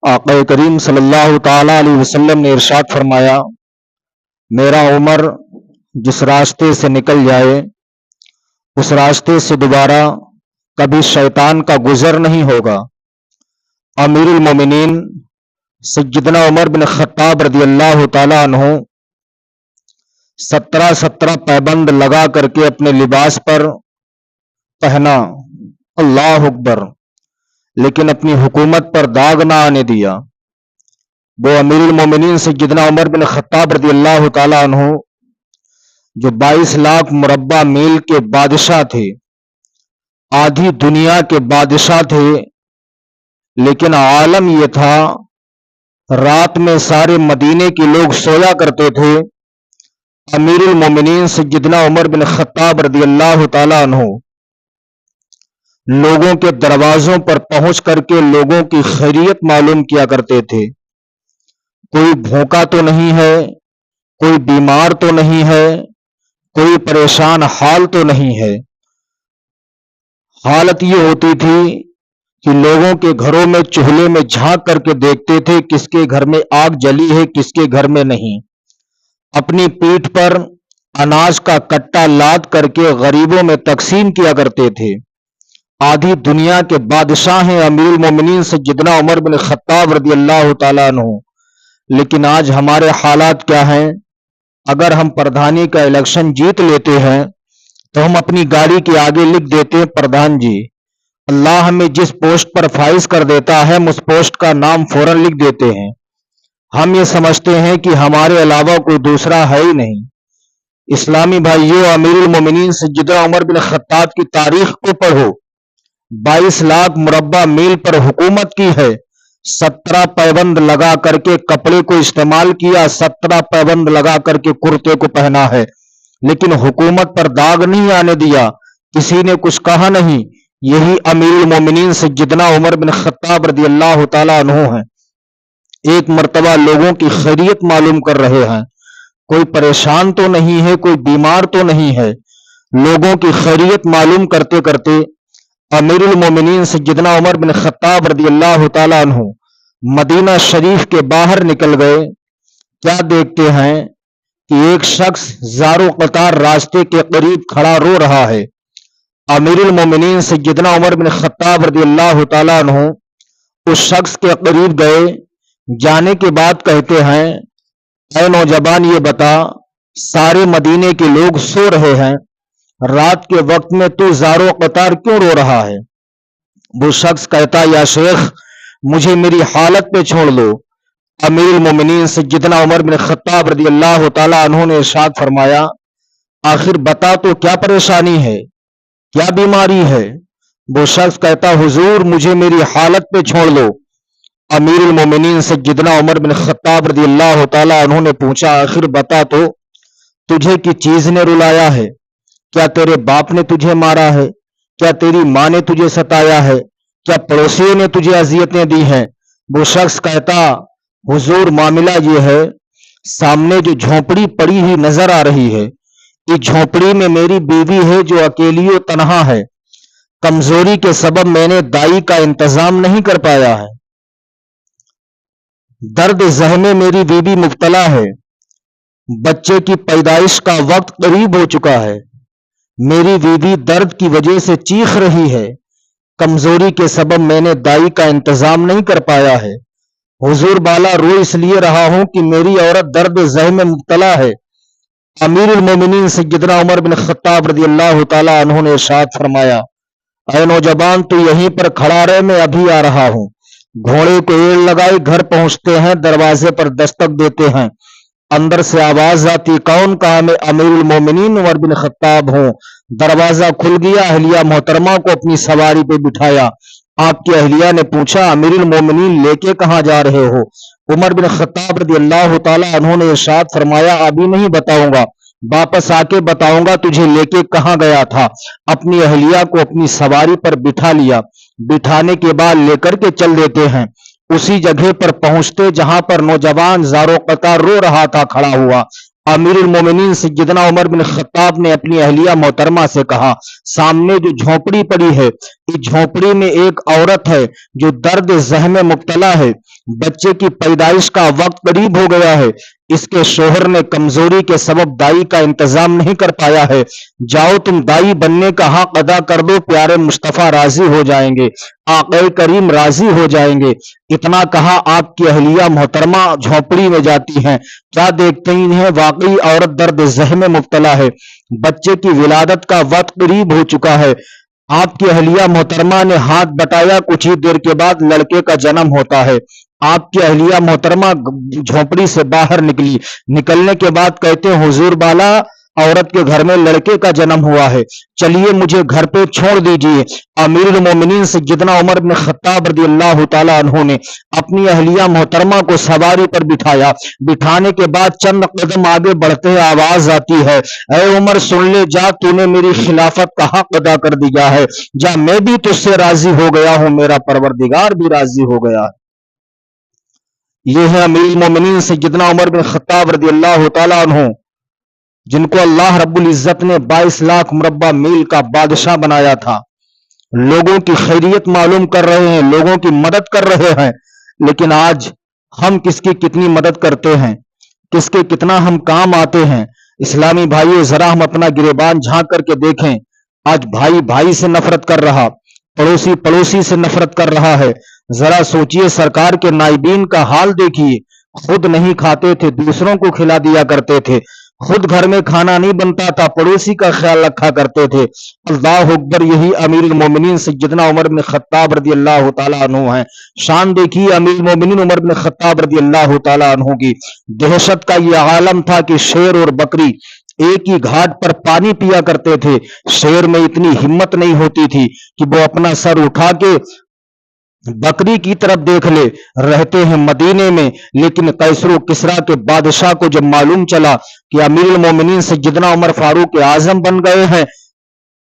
آقا کریم صلی اللہ تعالی علیہ وسلم نے ارشاد فرمایا، میرا عمر جس راستے سے نکل جائے اس راستے سے دوبارہ کبھی شیطان کا گزر نہیں ہوگا۔ امیر المومنین سیدنا عمر بن خطاب رضی اللہ تعالی عنہ 17 پیبند لگا کر کے اپنے لباس پر پہنا، اللہ اکبر، لیکن اپنی حکومت پر داغ نہ آنے دیا۔ وہ امیر المومنین سیدنا عمر بن خطاب رضی اللہ تعالی عنہ جو 22 لاکھ مربع میل کے بادشاہ تھے، آدھی دنیا کے بادشاہ تھے، لیکن عالم یہ تھا رات میں سارے مدینے کے لوگ سویا کرتے تھے، امیر المومنین سیدنا عمر بن خطاب رضی اللہ تعالی عنہ لوگوں کے دروازوں پر پہنچ کر کے لوگوں کی خیریت معلوم کیا کرتے تھے۔ کوئی بھوکا تو نہیں ہے، کوئی بیمار تو نہیں ہے، کوئی پریشان حال تو نہیں ہے۔ حالت یہ ہوتی تھی کہ لوگوں کے گھروں میں چولہے میں جھانک کر کے دیکھتے تھے کس کے گھر میں آگ جلی ہے، کس کے گھر میں نہیں۔ اپنی پیٹھ پر اناج کا کٹا لاد کر کے غریبوں میں تقسیم کیا کرتے تھے۔ آدھی دنیا کے بادشاہ ہیں امیر المومنین سیدنا عمر بن خطاب رضی اللہ تعالیٰ عنہ، لیکن آج ہمارے حالات کیا ہیں؟ اگر ہم پردھانی کا الیکشن جیت لیتے ہیں تو ہم اپنی گاڑی کے آگے لکھ دیتے ہیں، پردھان جی، اللہ ہمیں جس پوسٹ پر فائز کر دیتا ہے ہم اس پوسٹ کا نام فوراً لکھ دیتے ہیں۔ ہم یہ سمجھتے ہیں کہ ہمارے علاوہ کوئی دوسرا ہے ہی نہیں۔ اسلامی بھائیوں، امیر المومنین سیدنا عمر بن خطاب کی تاریخ کو پڑھو۔ 22 لاکھ مربع میل پر حکومت کی ہے، 17 پیبند لگا کر کے کپڑے کو استعمال کیا، 17 پیبند لگا کر کے کرتے کو پہنا ہے، لیکن حکومت پر داغ نہیں آنے دیا، کسی نے کچھ کہا نہیں۔ یہی امیر المومنین سیدنا عمر بن خطاب رضی اللہ تعالی عنہ ہیں۔ ایک مرتبہ لوگوں کی خیریت معلوم کر رہے ہیں، کوئی پریشان تو نہیں ہے، کوئی بیمار تو نہیں ہے۔ لوگوں کی خیریت معلوم کرتے کرتے امیر المومنین سیدنا عمر بن خطاب رضی اللہ تعالی عنہ مدینہ شریف کے باہر نکل گئے۔ کیا دیکھتے ہیں کہ ایک شخص زار و قطار راستے کے قریب کھڑا رو رہا ہے۔ امیر المومنین سیدنا عمر بن خطاب رضی اللہ تعالی عنہ اس شخص کے قریب گئے، جانے کے بعد کہتے ہیں، اے نوجوان، یہ بتا، سارے مدینے کے لوگ سو رہے ہیں، رات کے وقت میں تو زار و قطار کیوں رو رہا ہے؟ وہ شخص کہتا، یا شیخ، مجھے میری حالت پہ چھوڑ لو۔ امیر المومنین سیدنا عمر بن خطاب رضی اللہ تعالی عنہ نے ارشاد فرمایا، آخر بتا تو کیا پریشانی ہے، کیا بیماری ہے؟ وہ شخص کہتا، حضور، مجھے میری حالت پہ چھوڑ لو۔ امیر المومنین سیدنا عمر بن خطاب رضی اللہ تعالی عنہ نے پوچھا، آخر بتا تو تجھے کی چیز نے رلایا ہے؟ کیا تیرے باپ نے تجھے مارا ہے؟ کیا تیری ماں نے تجھے ستایا ہے؟ کیا پڑوسیوں نے تجھے اذیتیں دی ہیں؟ وہ شخص کہتا، حضور، معاملہ یہ ہے، سامنے جو جھونپڑی پڑی ہوئی نظر آ رہی ہے، اس جھونپڑی میں میری بیوی ہے جو اکیلی و تنہا ہے، کمزوری کے سبب میں نے دائی کا انتظام نہیں کر پایا ہے، درد ذہ میں میری بیوی مبتلا ہے، بچے کی پیدائش کا وقت قریب ہو چکا ہے، میری بیوی درد کی وجہ سے چیخ رہی ہے، کمزوری کے سبب میں نے دائی کا انتظام نہیں کر پایا ہے۔ حضور بالا رو اس لیے رہا ہوں کہ میری عورت درد ذہ میں مبتلا ہے۔ امیر المومنین سیدنا عمر بن خطاب رضی اللہ تعالی عنہ نے ارشاد فرمایا، اے نوجوان، تو یہیں پر کھڑا رہے، میں ابھی آ رہا ہوں۔ گھوڑے کو ایڑ لگائی، گھر پہنچتے ہیں، دروازے پر دستک دیتے ہیں، اندر سے آواز آتی، کون؟ کہا، میں امیر المومنین عمر بن خطاب ہوں۔ دروازہ کھل گیا، اہلیہ محترمہ کو اپنی سواری پہ بٹھایا۔ آپ کی اہلیہ نے پوچھا، امیر المومنین لے کے کہاں جا رہے ہو؟ عمر بن خطاب رضی اللہ تعالی عنہ نے ارشاد فرمایا، ابھی نہیں بتاؤں گا، واپس آ کے بتاؤں گا تجھے لے کے کہاں گیا تھا۔ اپنی اہلیہ کو اپنی سواری پر بٹھا لیا، بٹھانے کے بعد لے کر کے چل دیتے ہیں۔ اسی جگہ پر پہنچتے جہاں پر نوجوان زار و قطار رو رہا تھا کھڑا ہوا، امیر المومنین سیدنا عمر بن خطاب نے اپنی اہلیہ محترمہ سے کہا، سامنے جو جھونپڑی پڑی ہے، اس جھونپڑی میں ایک عورت ہے جو درد ذہ میں مبتلا ہے، بچے کی پیدائش کا وقت قریب ہو گیا ہے، اس کے شوہر نے کمزوری کے سبب دائی کا انتظام نہیں کر پایا ہے، جاؤ تم دائی بننے کا حق ادا کر دو، پیارے مصطفیٰ راضی ہو جائیں گے، آقا کریم راضی ہو جائیں گے۔ اتنا کہا، آپ کی اہلیہ محترمہ جھونپڑی میں جاتی ہیں، کیا دیکھتی ہیں؟ واقعی عورت درد ذہن میں مبتلا ہے، بچے کی ولادت کا وقت قریب ہو چکا ہے۔ آپ کی اہلیہ محترمہ نے ہاتھ بٹایا، کچھ ہی دیر کے بعد لڑکے کا جنم ہوتا ہے۔ آپ کی اہلیہ محترمہ جھونپڑی سے باہر نکلی، نکلنے کے بعد کہتے ہیں، حضور بالا عورت کے گھر میں لڑکے کا جنم ہوا ہے، چلیے مجھے گھر پہ چھوڑ دیجئے۔ امیر المومنین سیدنا عمر بن خطاب رضی اللہ تعالیٰ عنہ نے اپنی اہلیہ محترمہ کو سواری پر بٹھایا، بٹھانے کے بعد چند قدم آگے بڑھتے ہیں، آواز آتی ہے، اے عمر سن لے، جا تو نے میری خلافت کا حق ادا کر دیا ہے، جا میں بھی تجھ سے راضی ہو گیا ہوں، میرا پروردگار بھی راضی ہو گیا ہے۔ یہ ہے امیر المومنین سیدنا عمر بن خطاب رضی اللہ تعالیٰ عنہ، جن کو اللہ رب العزت نے 22 لاکھ مربع میل کا بادشاہ بنایا تھا۔ لوگوں کی خیریت معلوم کر رہے ہیں، لوگوں کی مدد کر رہے ہیں، لیکن آج ہم کس کی کتنی مدد کرتے ہیں، کس کے کتنا ہم کام آتے ہیں؟ اسلامی بھائیو، ذرا ہم اپنا گریبان جھانک کر کے دیکھیں۔ آج بھائی بھائی سے نفرت کر رہا، پڑوسی پڑوسی سے نفرت کر رہا ہے۔ ذرا سوچئے، سرکار کے نائبین کا حال دیکھیے، خود نہیں کھاتے تھے، دوسروں کو کھلا دیا کرتے تھے، خود گھر میں کھانا نہیں بنتا تھا، پڑوسی کا خیال رکھا کرتے تھے۔ اللہ اکبر! یہی امیر المومنین سیدنا عمر بن خطاب رضی اللہ تعالیٰ عنہ ہیں۔ شان دیکھیے امیر المومنین عمر بن خطاب رضی اللہ تعالیٰ عنہ کی۔ دہشت کا یہ عالم تھا کہ شیر اور بکری ایک ہی گھاٹ پر پانی پیا کرتے تھے۔ شیر میں اتنی ہمت نہیں ہوتی تھی کہ وہ اپنا سر اٹھا کے بکری کی طرف دیکھ لے۔ رہتے ہیں مدینے میں، لیکن قیصر و کسریٰ کے بادشاہ کو جب معلوم چلا کہ امیر المومنین سیدنا عمر فاروق اعظم بن گئے ہیں،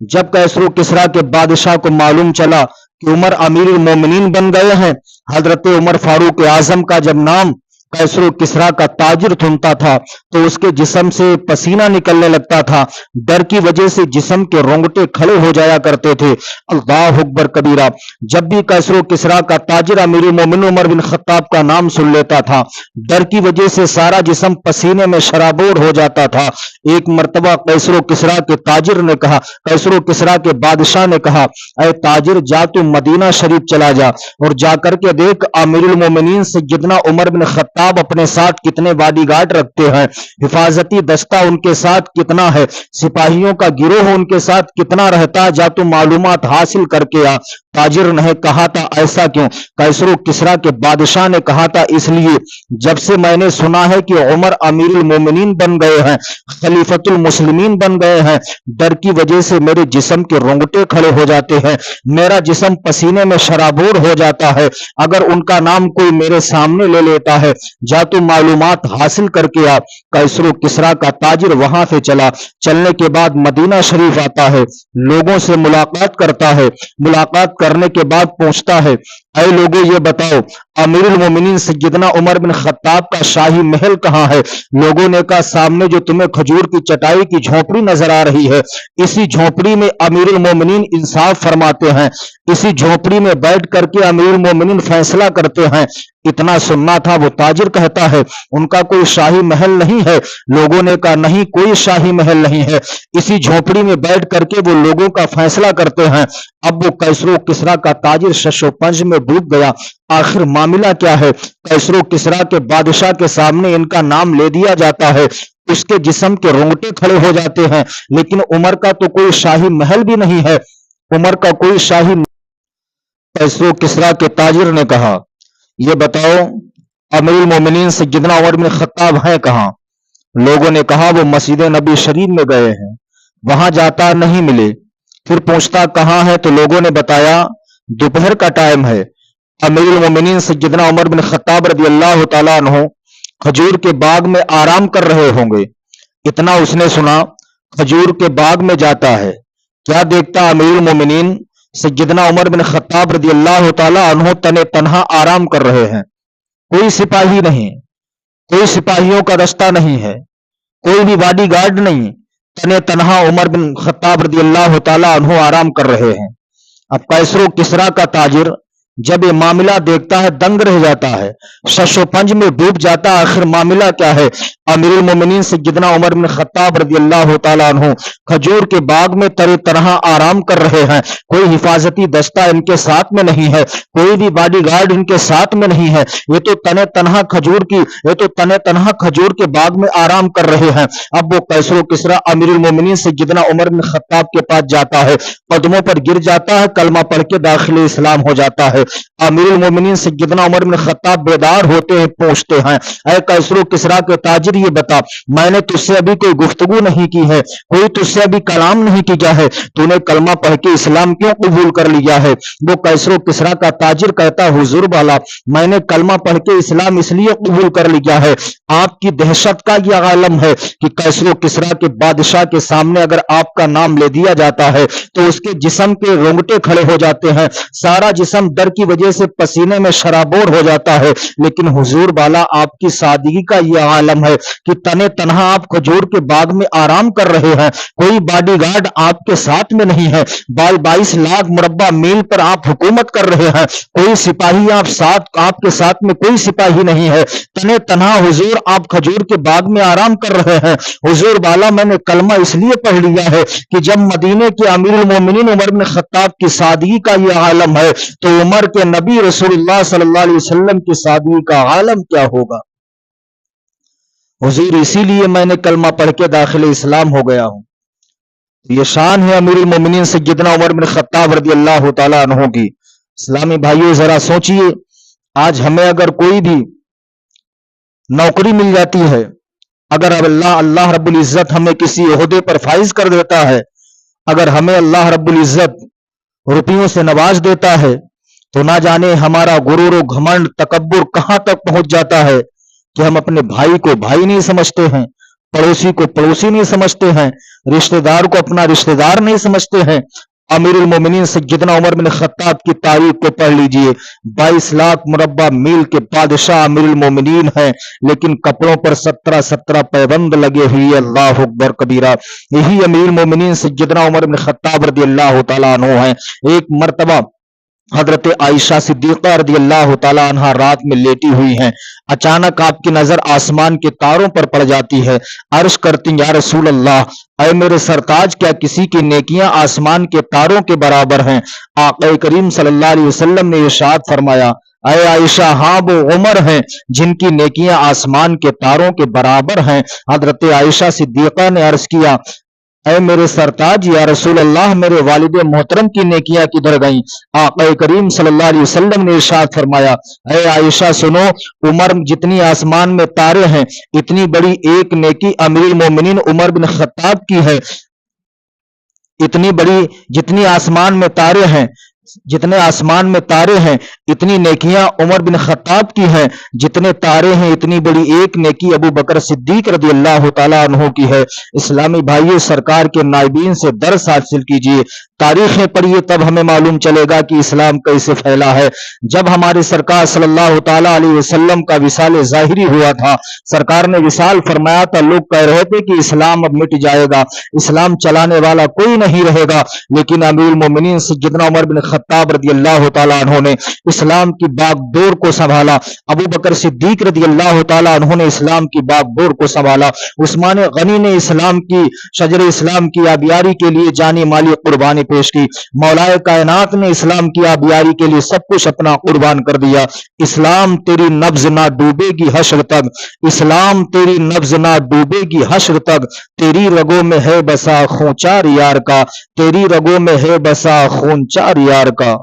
جب قیصر و کسریٰ کے بادشاہ کو معلوم چلا کہ عمر امیر المومنین بن گئے ہیں، حضرت عمر فاروق اعظم کا جب نام قیصر و کسریٰ کا تاجر سنتا تھا تو اس کے جسم سے پسینہ نکلنے لگتا تھا، ڈر کی وجہ سے جسم کے رونگٹے کھڑے ہو جایا کرتے تھے۔ اللہ اکبر کبیرہ! جب بھی قیصر و کسریٰ کا تاجر امیر المومنین عمر بن خطاب کا نام سن لیتا تھا، ڈر کی وجہ سے سارا جسم پسینے میں شرابور ہو جاتا تھا۔ ایک مرتبہ قیصر و کسریٰ کے تاجر نے کہا، قیصر و کسریٰ کے بادشاہ نے کہا، اے تاجر، جا تو مدینہ شریف چلا جا اور جا کر کے دیکھ امیر المومنین سیدنا عمر بن خطاب اپنے ساتھ کتنے باڈی گارڈ رکھتے ہیں، حفاظتی دستہ ان کے ساتھ کتنا ہے، سپاہیوں کا گروہ ان کے ساتھ کتنا رہتا ہے، جا تو معلومات حاصل کر کے آ۔ تاجر نے کہا تھا، ایسا کیوں؟ قیصر و کسریٰ کے بادشاہ نے کہا تھا، اس لیے جب سے میں نے سنا ہے کہ عمر امیر المومنین بن گئے ہیں، خلیفۃ المسلمین بن گئے ہیں، ڈر کی وجہ سے میرے جسم کے رونگٹے کھڑے ہو جاتے ہیں، میرا جسم پسینے میں شرابور ہو جاتا ہے۔ اگر ان کا نام کوئی میرے سامنے لے لیتا ہے، جا تو معلومات حاصل کر کے آ۔ قیصر و کسریٰ کا تاجر وہاں سے چلا، چلنے کے بعد مدینہ شریف آتا ہے، لوگوں سے ملاقات کرتا ہے، ملاقات کرنے کے بعد پوچھتا ہے، اے لوگوں یہ بتاؤ امیر المومنین سیدنا عمر بن خطاب کا شاہی محل کہاں ہے؟ لوگوں نے کہا، سامنے جو تمہیں کھجور کی چٹائی کی جھونپڑی نظر آ رہی ہے، اسی جھونپڑی میں امیر المومنین انصاف فرماتے ہیں، اسی جھونپڑی میں بیٹھ کر کے امیر المومنین فیصلہ کرتے ہیں۔ اتنا سننا تھا، وہ تاجر کہتا ہے، ان کا کوئی شاہی محل نہیں ہے۔ لوگوں نے کہا، نہیں، کوئی شاہی محل نہیں ہے، اسی جھونپڑی میں بیٹھ کر کے وہ لوگوں کا فیصلہ کرتے ہیں۔ اب وہ قیصر و کسریٰ کا تاجر شش و پنج میں ڈوب گیا، آخر معاملہ کیا ہے؟ قیصر و کسریٰ کے بادشاہ کے سامنے ان کا نام لے دیا جاتا ہے، اس کے جسم کے رونگٹے کھڑے ہو جاتے ہیں، لیکن عمر کا تو کوئی شاہی محل بھی نہیں ہے، عمر کا کوئی شاہی۔ قیصر و کسریٰ کے تاجر نے کہا، یہ بتاؤ امیر المومنین سیدنا عمر بن خطاب ہیں کہاں؟ لوگوں نے کہا، وہ مسجد نبی شریف میں گئے ہیں، وہاں جاتا نہیں ملے۔ پھر پوچھتا کہاں ہے؟ تو لوگوں نے بتایا، دوپہر کا ٹائم ہے، امیر المومنین سیدنا عمر بن خطاب رضی اللہ تعالیٰ عنہ کھجور کے باغ میں آرام کر رہے ہوں گے۔ اتنا اس نے سنا، کھجور کے باغ میں جاتا ہے، کیا دیکھتا امیر المومنین سیدنا عمر بن خطاب رضی اللہ تعالیٰ عنہ تنے تنہا آرام کر رہے ہیں، کوئی سپاہی نہیں، کوئی سپاہیوں کا دستہ نہیں ہے، کوئی بھی باڈی گارڈ نہیں، تنے تنہا عمر بن خطاب رضی اللہ تعالیٰ عنہ آرام کر رہے ہیں۔ اب قیصر و کسریٰ کا تاجر جب یہ معاملہ دیکھتا ہے دنگ رہ جاتا ہے، شش و پنج میں ڈوب جاتا ہے۔ آخر معاملہ کیا ہے؟ امیر المومنین سیدنا عمر بن خطاب رضی اللہ تعالیٰ عنہ کھجور کے باغ میں طرح طرح آرام کر رہے ہیں، کوئی حفاظتی دستہ ان کے ساتھ میں نہیں ہے، کوئی بھی باڈی گارڈ ان کے ساتھ میں نہیں ہے، یہ تو تنہا کھجور کے باغ میں آرام کر رہے ہیں۔ اب وہ کیسر و کسرا امیر المومنین سیدنا عمر بن خطاب کے پاس جاتا ہے، قدموں پر گر جاتا ہے، کلمہ پڑھ کے داخل اسلام ہو جاتا ہے۔ امیر المومنین سیدنا عمر بن خطاب بیدار ہوتے ہیں، پوچھتے ہیں، اے کیسر و کسرا کے تاجر یہ بتا، میں نے تجھ سے ابھی کوئی گفتگو نہیں کی ہے، کوئی تجھ سے ابھی کلام نہیں کیا ہے، تو نے کلمہ پڑھ کے اسلام کیوں قبول کر لیا ہے؟ وہ کیسر و کسرا کا تاجر کہتا، حضور والا، میں نے کلمہ پڑھ کے اسلام اس لیے قبول کر لیا ہے، آپ کی دہشت کا یہ عالم ہے کہ کیسر و کسرا کے بادشاہ کے سامنے اگر آپ کا نام لے دیا جاتا ہے تو اس کے جسم کے رونگٹے کھڑے ہو جاتے ہیں، سارا جسم ڈر کی وجہ سے پسینے میں شرابور ہو جاتا ہے۔ لیکن حضور والا، آپ کی سادگی کا یہ عالم ہے کہ تنہا آپ کھجور کے باغ میں آرام کر رہے ہیں، کوئی باڈی گارڈ آپ کے ساتھ میں نہیں ہے، 22 لاکھ مربع میل پر آپ حکومت کر رہے ہیں، کوئی سپاہی آپ کے ساتھ میں کوئی سپاہی نہیں ہے، تنہا حضور آپ کھجور کے باغ میں آرام کر رہے ہیں۔ حضور والا، میں نے کلمہ اس لیے پڑھ لیا ہے کہ جب مدینے کے امیر المومنین عمر بن خطاب کی سادگی کا یہ عالم ہے تو عمر کے نبی رسول اللہ صلی اللہ علیہ وسلم کی سادگی کا عالم کیا ہوگا؟ حضور، اسی لیے میں نے کلمہ پڑھ کے داخل اسلام ہو گیا ہوں۔ یہ شان ہے امیر المومنین سیدنا عمر بن خطاب رضی اللہ تعالیٰ عنہ کی۔ اسلامی بھائیو، ذرا سوچئے، آج ہمیں اگر کوئی بھی نوکری مل جاتی ہے، اگر اللہ رب العزت ہمیں کسی عہدے پر فائز کر دیتا ہے، اگر ہمیں اللہ رب العزت روپیوں سے نواز دیتا ہے، تو نہ جانے ہمارا غرور و گھمنڈ تکبر کہاں تک پہنچ جاتا ہے کہ ہم اپنے بھائی کو بھائی نہیں سمجھتے ہیں، پڑوسی کو پڑوسی نہیں سمجھتے ہیں، رشتہ دار کو اپنا رشتہ دار نہیں سمجھتے ہیں۔ امیر المومنین سیدنا عمر بن خطاب کی تاریخ کو پڑھ لیجئے، 22 لاکھ مربع میل کے بادشاہ امیر المومنین ہیں، لیکن کپڑوں پر 17 پیبند لگے ہوئی، اللہ اکبر کبیرہ۔ یہی امیر المومنین سیدنا عمر بن خطاب رضی اللہ تعالیٰ عنہ ہیں۔ ایک مرتبہ حضرت عائشہ صدیقہ رضی اللہ تعالیٰ عنہ رات میں لیٹی ہوئی ہیں، اچانک آپ کی نظر آسمان کے تاروں پر پڑ جاتی ہے، عرض کرتی، یا رسول اللہ، اے میرے سرتاج، کیا کسی کی نیکیاں آسمان کے تاروں کے برابر ہیں؟ آقا کریم صلی اللہ علیہ وسلم نے ارشاد فرمایا، اے عائشہ، ہاں وہ عمر ہیں جن کی نیکیاں آسمان کے تاروں کے برابر ہیں۔ حضرت عائشہ صدیقہ نے عرض کیا، اے میرے سرتاج، یا رسول اللہ، میرے والد محترم کی نیکیاں کدھر گئیں؟ آقا کریم صلی اللہ علیہ وسلم نے ارشاد فرمایا، اے عائشہ سنو، عمر جتنی آسمان میں تارے ہیں، اتنی بڑی ایک نیکی امیر المومنین عمر بن خطاب کی ہے، جتنے آسمان میں تارے ہیں اتنی نیکیاں عمر بن خطاب کی ہیں، جتنے تارے ہیں اتنی بڑی ایک نیکی ابو بکر صدیق رضی اللہ تعالیٰ عنہ کی ہے۔ اسلامی بھائیوں، سرکار کے نائبین سے درس حاصل کیجیے، تاریخیں پڑھیے، تب ہمیں معلوم چلے گا کہ اسلام کیسے پھیلا ہے۔ جب ہمارے سرکار صلی اللہ تعالیٰ علیہ وسلم کا وصال ظاہری ہوا تھا، سرکار نے وصال فرمایا تھا، لوگ کہہ رہے تھے کہ اسلام اب مٹ جائے گا، اسلام چلانے والا کوئی نہیں رہے گا، لیکن امیر المومنین سیدنا عمر بن خطاب رضی اللہ تعالیٰ عنہ نے اسلام کی باغ ڈور کو سنبھالا، ابو بکر صدیق رضی اللہ تعالیٰ عنہ نے اسلام کی باغ ڈور کو سنبھالا، عثمان غنی نے اسلام کی شجر اسلام کی آبیاری کے لیے جانی مالی قربانی پیش کی، مولائے کائنات نے اسلام کی آبیاری کے لیے سب کچھ اپنا قربان کر دیا۔ اسلام تیری نبض نہ ڈوبے گی حشر تک، اسلام تیری نبض نہ ڈوبے گی حشر تک، تیری رگوں میں ہے بسا خون چار یار کا، تیری رگوں میں ہے بسا خون چار یار کا۔